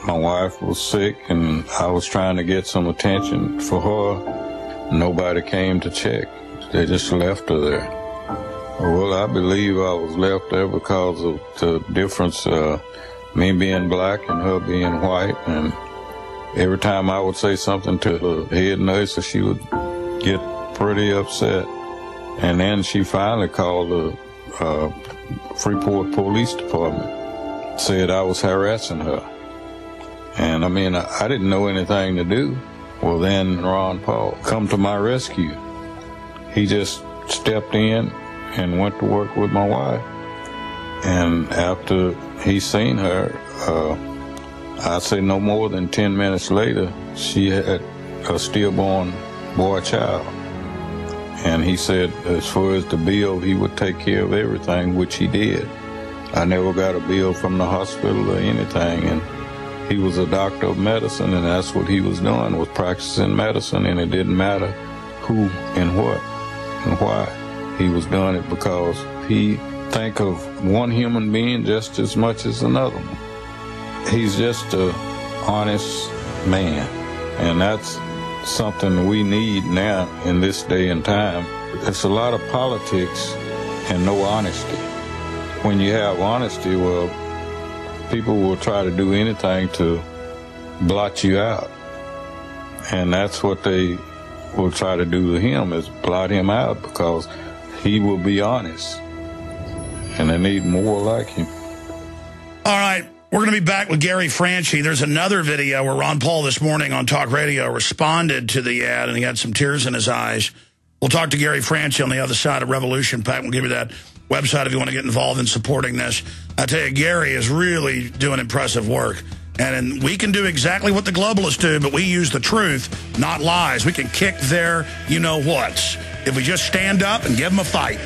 My wife was sick, and I was trying to get some attention for her. Nobody came to check. They just left her there. Well, I believe I was left there because of the difference, me being black and her being white. And every time I would say something to the head nurse, she would get pretty upset. And then she finally called the Freeport Police Department, said I was harassing her. And I mean, I didn't know anything to do. Well, then Ron Paul come to my rescue. He just stepped in and went to work with my wife. And after he seen her, I'd say no more than 10 minutes later, she had a stillborn boy child. And he said, as far as the bill, he would take care of everything, which he did. I never got a bill from the hospital or anything. And he was a doctor of medicine, and that's what he was doing, was practicing medicine, and it didn't matter who and what and why. He was doing it because he think of one human being just as much as another one. He's just an honest man, and that's something we need now in this day and time. It's a lot of politics and no honesty. When you have honesty, well, people will try to do anything to blot you out. And that's what they will try to do to him, is blot him out, because he will be honest. And they need more like him. All right. We're going to be back with Gary Franchi. There's another video where Ron Paul this morning on Talk Radio responded to the ad, and he had some tears in his eyes. We'll talk to Gary Franchi on the other side of Revolution PAC. We'll give you that website if you want to get involved in supporting this. I tell you, Gary is really doing impressive work. And we can do exactly what the globalists do, but we use the truth, not lies. We can kick their you-know-whats if we just stand up and give them a fight.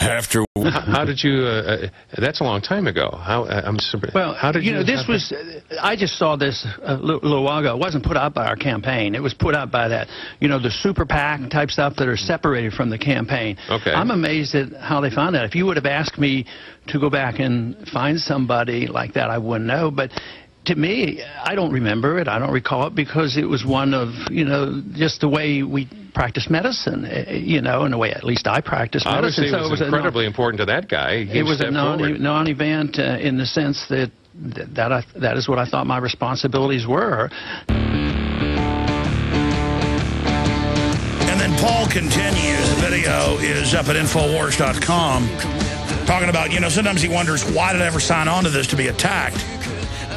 After how did you? That's a long time ago. I'm surprised. Well, how did you? This was. I just saw this a little while ago. It wasn't put out by our campaign. It was put out by that, the super PAC type stuff that are separated from the campaign. Okay. I'm amazed at how they found that. If you would have asked me to go back and find somebody like that, I wouldn't know. But to me, I don't remember it. I don't recall it, because it was one of, just the way we practice medicine, in the way at least I practice medicine. Obviously, it was incredibly important to that guy. It was a non-event in the sense that that is what I thought my responsibilities were. And then Paul continues. The video is up at Infowars.com, talking about, sometimes he wonders, why did I ever sign on to this to be attacked?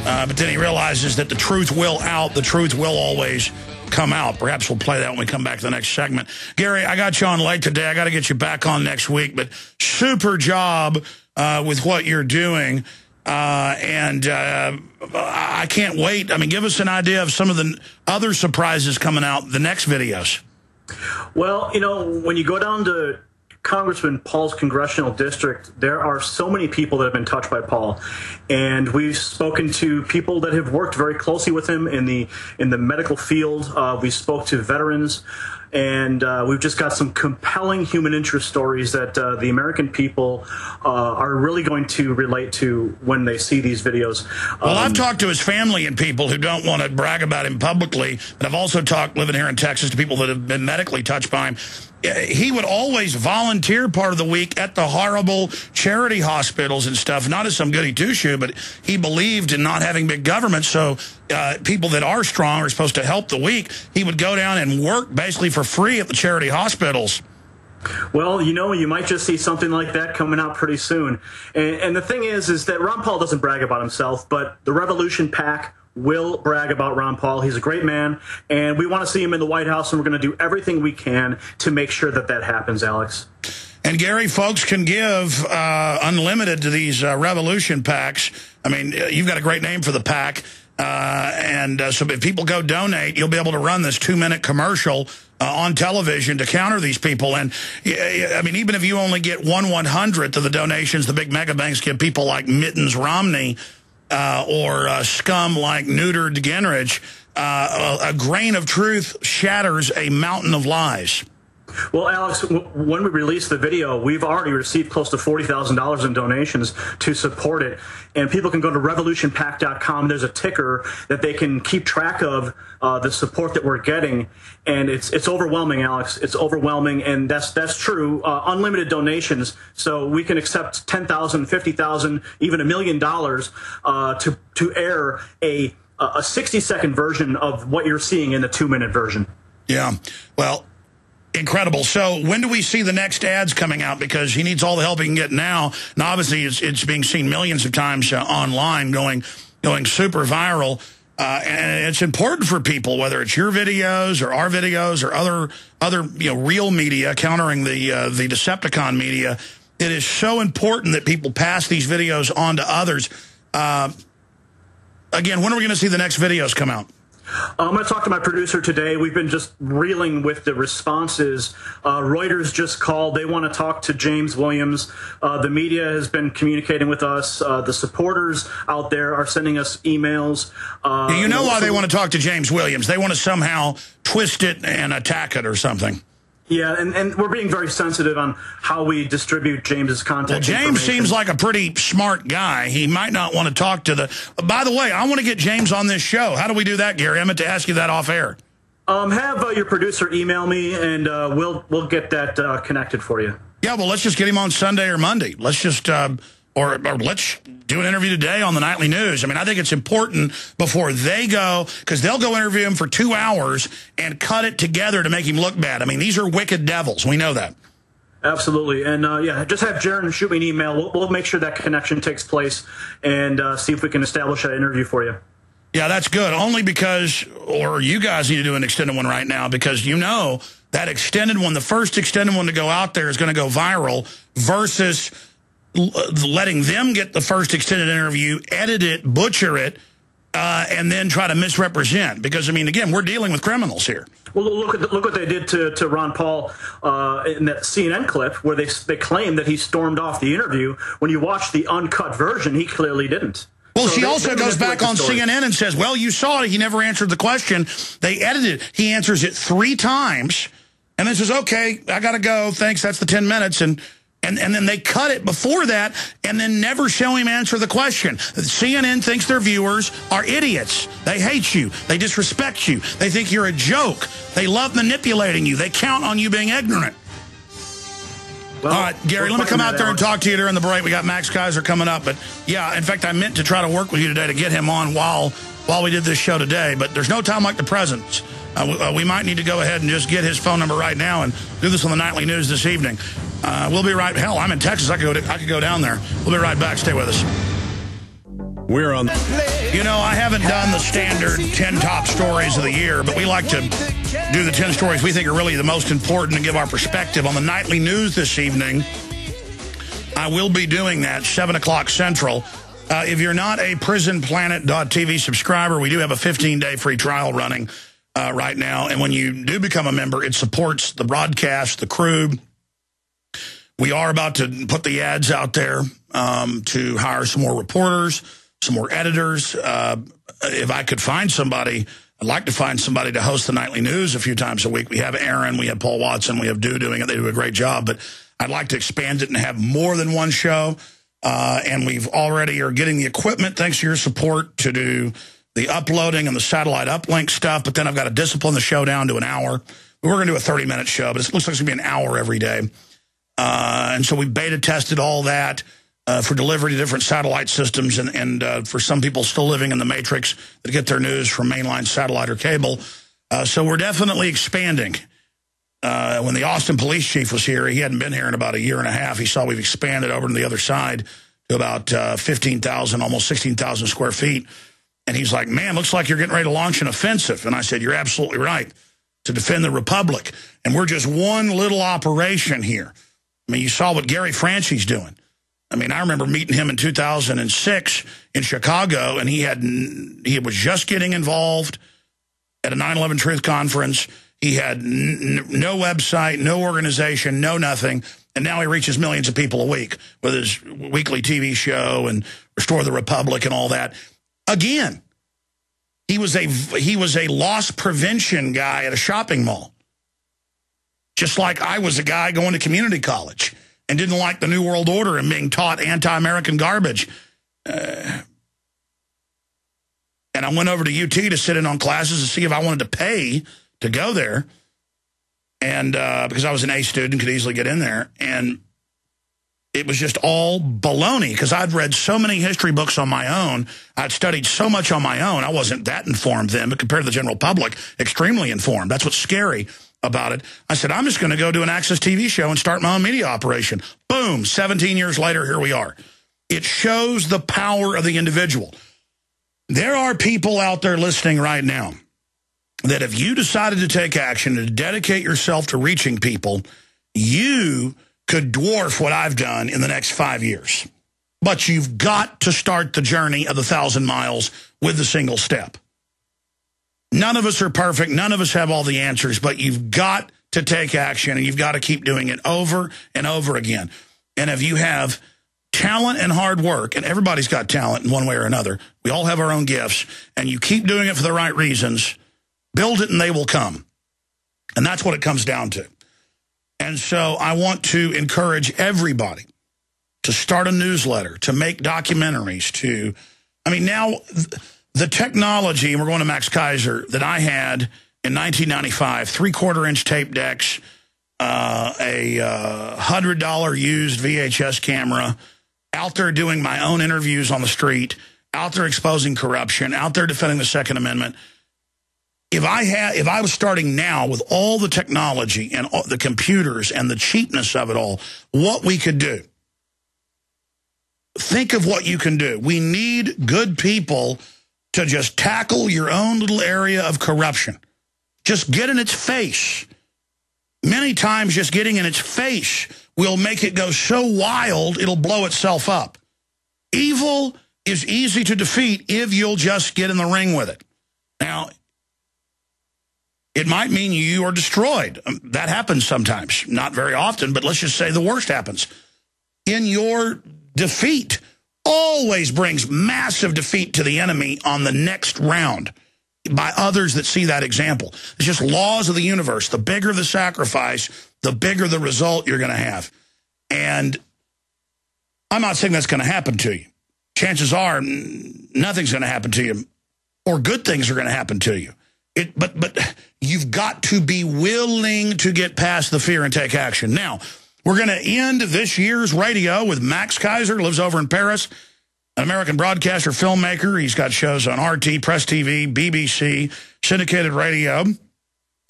But then he realizes that the truth will out. The truth will always come out. Perhaps we'll play that when we come back to the next segment. Gary, I got you on late today. I got to get you back on next week. But super job with what you're doing. And I can't wait. I mean, give us an idea of some of the other surprises coming out, the next videos. Well, when you go down to Congressman Paul's congressional district, there are so many people that have been touched by Paul, and we've spoken to people that have worked very closely with him in the medical field. We spoke to veterans, and we've just got some compelling human interest stories that the American people are really going to relate to when they see these videos. Well, I've talked to his family and people who don't want to brag about him publicly, but I've also talked, living here in Texas, to people that have been medically touched by him. He would always volunteer part of the week at the horrible charity hospitals and stuff, not as some goody two-shoe, but he believed in not having big government, so people that are strong are supposed to help the weak. He would go down and work basically for free at the charity hospitals. Well, you might just see something like that coming out pretty soon. And the thing is that Ron Paul doesn't brag about himself, but the Revolution PAC will brag about Ron Paul. He's a great man, and we want to see him in the White House, and we're going to do everything we can to make sure that that happens, Alex. And, Gary, folks can give unlimited to these Revolution PACs. I mean, you've got a great name for the PAC. So if people go donate, you'll be able to run this 2-minute commercial on television to counter these people. And, I mean, even if you only get 1/100th of the donations the big mega banks give people like Mittens Romney, or scum like neutered Gingrich, a grain of truth shatters a mountain of lies. Well, Alex, when we released the video, we've already received close to $40,000 in donations to support it. And people can go to revolutionpac.com. There's a ticker that they can keep track of the support that we're getting. And it's overwhelming, Alex. It's overwhelming. And that's true. Unlimited donations. So we can accept $10,000, $50,000, even $1 million to air a 60-second version of what you're seeing in the 2-minute version. Yeah. Well, incredible. So when do we see the next ads coming out? Because he needs all the help he can get now. And obviously, it's being seen millions of times online, going super viral. And it's important for people, whether it's your videos or our videos or other real media countering the Decepticon media. It is so important that people pass these videos on to others. Again, when are we going to see the next videos come out? I'm going to talk to my producer today. We've been just reeling with the responses. Reuters just called. They want to talk to James Williams. The media has been communicating with us. The supporters out there are sending us emails. You know why they want to talk to James Williams? They want to somehow twist it and attack it or something. Yeah, and we're being very sensitive on how we distribute James's content. Well, James seems like a pretty smart guy. He might not want to talk to the... By the way, I want to get James on this show. How do we do that, Gary? I meant to ask you that off air. Have your producer email me, and we'll get that connected for you. Yeah, well, let's just get him on Sunday or Monday. Let's just... Or let's do an interview today on the Nightly News. I mean, I think it's important before they go, because they'll go interview him for 2 hours and cut it together to make him look bad. I mean, these are wicked devils. We know that. Absolutely. And, yeah, just have Jaron shoot me an email. We'll make sure that connection takes place and see if we can establish that interview for you. Yeah, that's good. Only because, or you guys need to do an extended one right now, because you know that extended one, the first extended one to go out there is going to go viral versus... letting them get the first extended interview, edit it, butcher it, and then try to misrepresent. Because, I mean, again, we're dealing with criminals here. Well, look what they did to Ron Paul in that CNN clip where they claim that he stormed off the interview. When you watch the uncut version, he clearly didn't. Well, she also goes back on CNN and says, well, you saw it. He never answered the question. They edited it. He answers it 3 times and then says, okay, I got to go. Thanks. That's the 10 minutes. And then they cut it before that and then never show him answer the question. CNN thinks their viewers are idiots. They hate you. They disrespect you. They think you're a joke. They love manipulating you. They count on you being ignorant. Well, all right, Gary, let me come out there and talk to you during the break. We got Max Kaiser coming up. But, yeah, in fact, I meant to try to work with you today to get him on while we did this show today. But there's no time like the present. We might need to go ahead and just get his phone number right now and do this on the Nightly News this evening. We'll be right... Hell, I'm in Texas. I could go down there. We'll be right back. Stay with us. We're on... You know, I haven't done the standard 10 top stories of the year, but we like to do the 10 stories we think are really the most important and give our perspective. On the Nightly News this evening, I will be doing that, 7 o'clock Central. If you're not a prisonplanet.tv subscriber, we do have a 15-day free trial running right now. And when you do become a member, it supports the broadcast, the crew. We are about to put the ads out there to hire some more reporters, some more editors. If I could find somebody, I'd like to find somebody to host the Nightly News a few times a week. We have Aaron, we have Paul Watson, we have Dew doing it. They do a great job. But I'd like to expand it and have more than one show. And we've already are getting the equipment, thanks to your support, to do the uploading and the satellite uplink stuff. But then I've got to discipline the show down to an hour. We're going to do a 30-minute show, but it looks like it's going to be an hour every day. And so we beta tested all that for delivery to different satellite systems and for some people still living in the matrix that get their news from mainline satellite or cable. So we're definitely expanding. When the Austin police chief was here, he hadn't been here in about a year and a half. He saw we've expanded over to the other side to about 15,000, almost 16,000 square feet. And he's like, man, looks like you're getting ready to launch an offensive. And I said, you're absolutely right, to defend the Republic. And we're just one little operation here. I mean, you saw what Gary Franchi's doing. I mean, I remember meeting him in 2006 in Chicago, and he was just getting involved at a 9/11 Truth Conference. He had no website, no organization, no nothing, and now he reaches millions of people a week with his weekly TV show and Restore the Republic and all that. Again, he was a loss prevention guy at a shopping mall. Just like I was a guy going to community college and didn't like the New World Order and being taught anti-American garbage. And I went over to UT to sit in on classes to see if I wanted to pay to go there. And because I was an A student, could easily get in there. And it was just all baloney because I'd read so many history books on my own. I'd studied so much on my own. I wasn't that informed then, but compared to the general public, extremely informed. That's what's scary about it. I said, I'm just going to go do an Access TV show and start my own media operation. Boom, 17 years later, here we are. It shows the power of the individual. There are people out there listening right now that if you decided to take action and to dedicate yourself to reaching people, you could dwarf what I've done in the next 5 years. But you've got to start the journey of 1,000 miles with the single step. None of us are perfect. None of us have all the answers, but you've got to take action, and you've got to keep doing it over and over again. And if you have talent and hard work, and everybody's got talent in one way or another, we all have our own gifts, and you keep doing it for the right reasons, build it and they will come. And that's what it comes down to. And so I want to encourage everybody to start a newsletter, to make documentaries, now the technology, and we're going to Max Kaiser, that I had in 1995, 3/4-inch tape decks, a $100 used VHS camera, out there doing my own interviews on the street, out there exposing corruption, out there defending the Second Amendment. If I was starting now with all the technology and all the computers and the cheapness of it all, what we could do. Think of what you can do. We need good people to just tackle your own little area of corruption. Just get in its face. Many times just getting in its face will make it go so wild it'll blow itself up. Evil is easy to defeat if you'll just get in the ring with it. Now, it might mean you are destroyed. That happens sometimes. Not very often, but let's just say the worst happens. In your defeat always brings massive defeat to the enemy on the next round by others that see that example. It's just laws of the universe. The bigger the sacrifice, the bigger the result you're going to have. And I'm not saying that's going to happen to you. Chances are nothing's going to happen to you, or good things are going to happen to you. But you've got to be willing to get past the fear and take action. Now, we're going to end this year's radio with Max Kaiser, lives over in Paris, an American broadcaster, filmmaker. He's got shows on RT, Press TV, BBC, syndicated radio.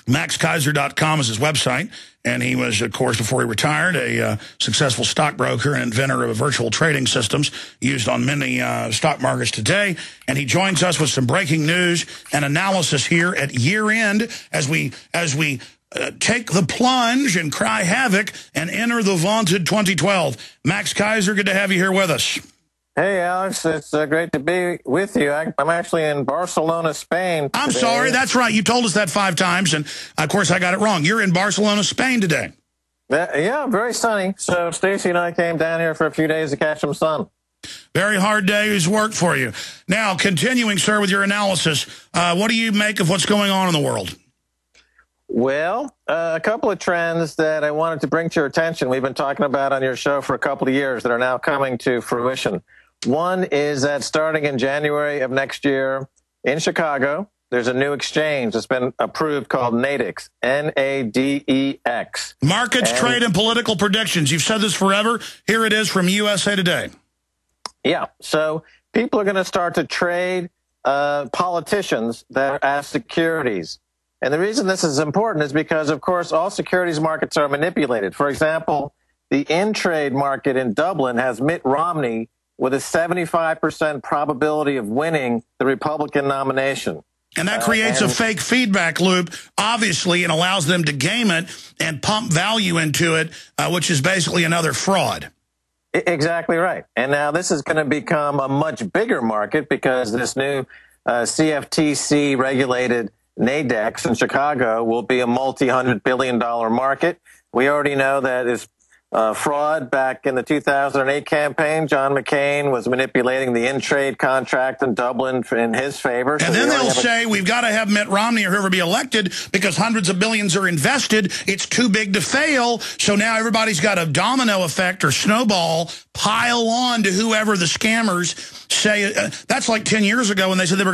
MaxKaiser.com is his website. And he was, of course, before he retired, a successful stockbroker and inventor of virtual trading systems used on many stock markets today. And he joins us with some breaking news and analysis here at year end as we take the plunge and cry havoc and enter the vaunted 2012. Max Kaiser, good to have you here with us. Hey, Alex, it's great to be with you. I'm actually in Barcelona, Spain today. I'm sorry, that's right. You told us that 5 times, and, of course, I got it wrong. You're in Barcelona, Spain today. Yeah, very sunny. So Stacy and I came down here for a few days to catch some sun. Very hard day's work for you. Now, continuing, sir, with your analysis, what do you make of what's going on in the world? Well, a couple of trends that I wanted to bring to your attention we've been talking about on your show for a couple of years that are now coming to fruition. One is that starting in January of next year in Chicago, there's a new exchange that's been approved called NADEX, N-A-D-E-X. Markets, Trade, and Political Predictions. You've said this forever. Here it is from USA Today. Yeah, so people are going to start to trade politicians that are as securities. And the reason this is important is because, of course, all securities markets are manipulated. For example, the in-trade market in Dublin has Mitt Romney with a 75% probability of winning the Republican nomination. And that creates a fake feedback loop, obviously, and allows them to game it and pump value into it, which is basically another fraud. Exactly right. And now this is going to become a much bigger market because this new CFTC-regulated NADEX in Chicago will be a multi-$100 billion market. We already know that it's fraud back in the 2008 campaign. John McCain was manipulating the in-trade contract in Dublin in his favor. And then they'll say, we've got to have Mitt Romney or whoever be elected because hundreds of billions are invested. It's too big to fail. So now everybody's got a domino effect or snowball pile on to whoever the scammers say. That's like 10 years ago when they said they were going